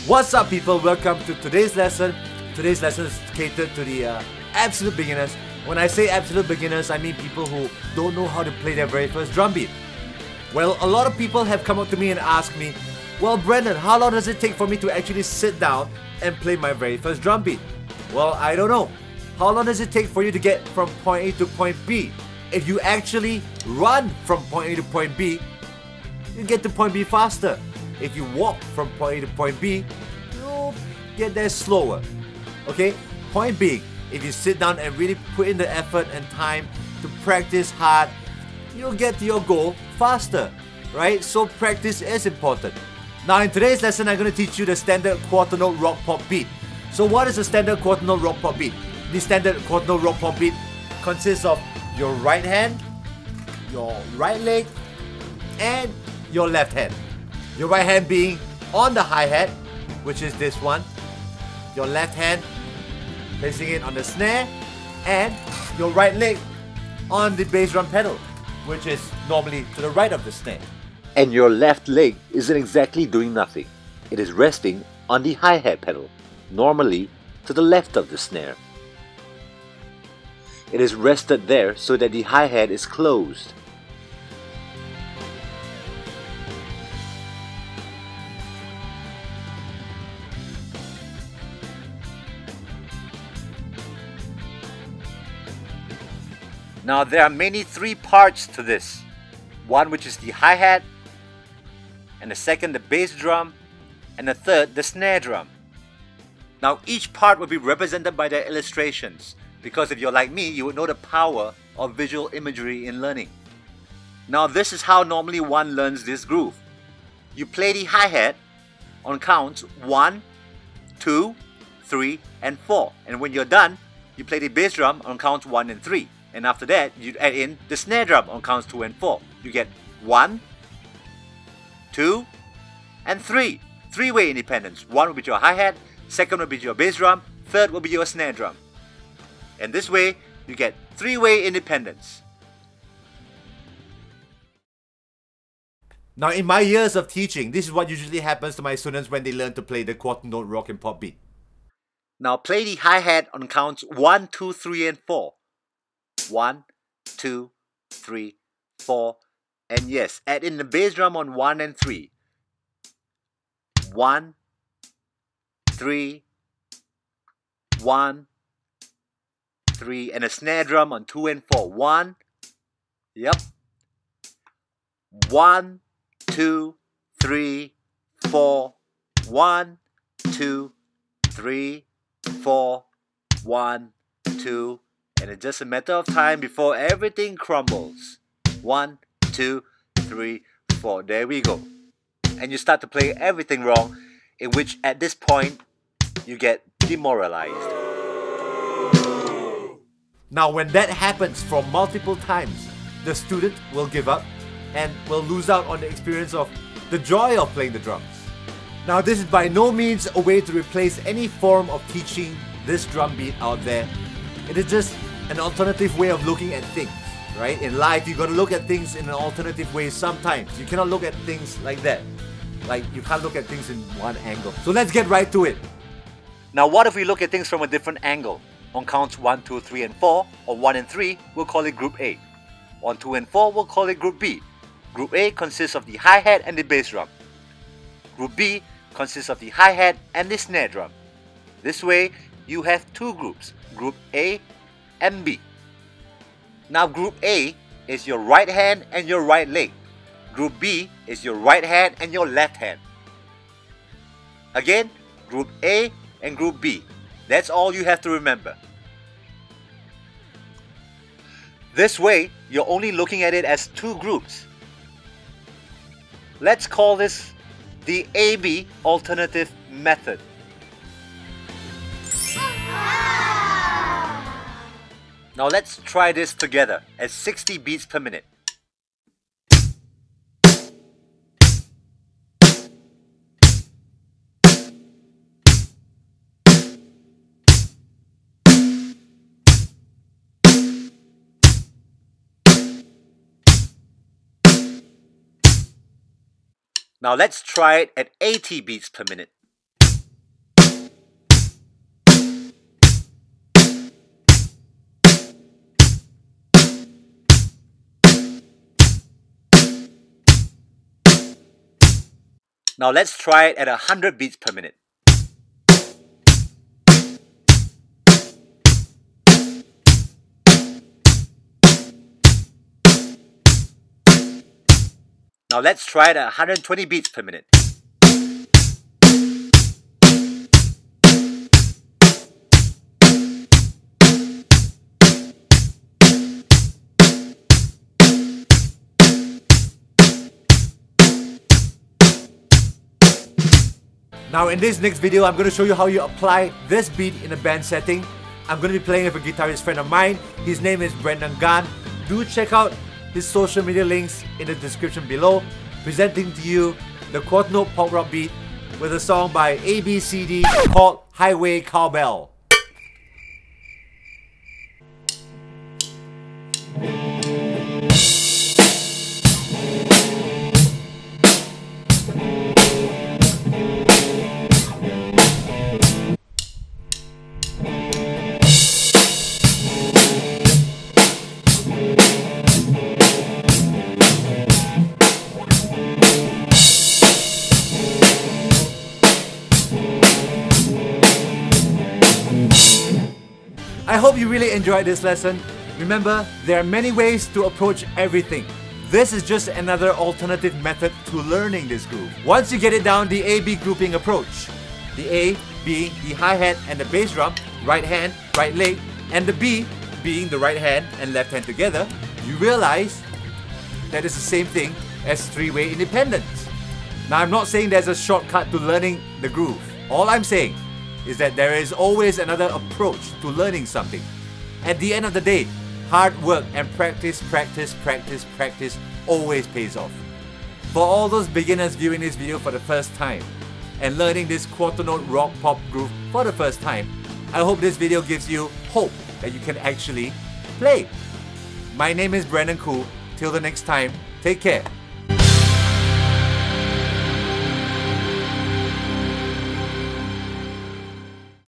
What's up, people? Welcome to today's lesson. Today's lesson is catered to the absolute beginners. When I say absolute beginners, I mean people who don't know how to play their very first drum beat. Well, a lot of people have come up to me and asked me, well, Brendan, how long does it take for me to actually sit down and play my very first drum beat? Well, I don't know. How long does it take for you to get from point A to point B? If you actually run from point A to point B, you get to point B faster. If you walk from point A to point B, you'll get there slower. Okay? Point being, if you sit down and really put in the effort and time to practice hard, you'll get to your goal faster, right? So practice is important. Now in today's lesson, I'm going to teach you the standard quarter note rock pop beat. So what is a standard quarter note rock pop beat? The standard quarter note rock pop beat consists of your right hand, your right leg, and your left hand. Your right hand being on the hi-hat, which is this one. Your left hand placing it on the snare, and your right leg on the bass drum pedal, which is normally to the right of the snare. And your left leg isn't exactly doing nothing. It is resting on the hi-hat pedal, normally to the left of the snare. It is rested there so that the hi-hat is closed. Now there are mainly three parts to this. One which is the hi-hat, and the second the bass drum, and the third the snare drum. Now each part will be represented by their illustrations, because if you're like me, you would know the power of visual imagery in learning. Now this is how normally one learns this groove. You play the hi-hat on counts 1, 2, 3, and 4, and when you're done, you play the bass drum on counts 1 and 3. And after that, you add in the snare drum on counts 2 and 4. You get 1, 2, and 3. Three-way independence. One will be your hi-hat, second will be your bass drum, third will be your snare drum. And this way, you get three-way independence. Now in my years of teaching, this is what usually happens to my students when they learn to play the quarter note rock and pop beat. Now play the hi-hat on counts 1, 2, 3, and 4. 1, 2, 3, 4, and yes, add in the bass drum on 1 and 3. 1, 3, 1, 3, and a snare drum on 2 and 4. 1, yep. 1, 2, 3, 4. 1, 2, 3, 4. 1, 2, and it's just a matter of time before everything crumbles. 1, 2, 3, 4. There we go. And you start to play everything wrong, in which at this point, you get demoralized. Now when that happens for multiple times, the student will give up and will lose out on the experience of the joy of playing the drums. Now this is by no means a way to replace any form of teaching this drum beat out there. It is just an alternative way of looking at things, right? In life, you gotta look at things in an alternative way sometimes. You cannot look at things like that. Like, you can't look at things in one angle. So let's get right to it. Now what if we look at things from a different angle? On counts 1, 2, 3, and 4, on 1 and 3, we'll call it Group A. On 2 and 4, we'll call it Group B. Group A consists of the hi-hat and the bass drum. Group B consists of the hi-hat and the snare drum. This way, you have two groups, Group A and B. Now Group A is your right hand and your right leg. Group B is your right hand and your left hand. Again, Group A and Group B. That's all you have to remember. This way, you're only looking at it as two groups. Let's call this the AB alternative method. Now let's try this together at 60 beats per minute. Now let's try it at 80 beats per minute. Now let's try it at 100 beats per minute. Now let's try it at 120 beats per minute. Now in this next video, I'm going to show you how you apply this beat in a band setting. I'm going to be playing with a guitarist friend of mine. His name is Brendan Gan. Do check out his social media links in the description below. Presenting to you the quarter note pop rock beat with a song by ABCD called Highway Cowbell. I hope you really enjoyed this lesson. Remember, there are many ways to approach everything. This is just another alternative method to learning this groove. Once you get it down, the A-B grouping approach. The A being the hi-hat and the bass drum, right hand, right leg, and the B being the right hand and left hand together, you realize that it's the same thing as three-way independence. Now, I'm not saying there's a shortcut to learning the groove. All I'm saying is that there is always another approach to learning something. At the end of the day, hard work and practice always pays off. For all those beginners viewing this video for the first time and learning this quarter note rock pop groove for the first time, I hope this video gives you hope that you can actually play. My name is Brendan Khoo. Till the next time, take care.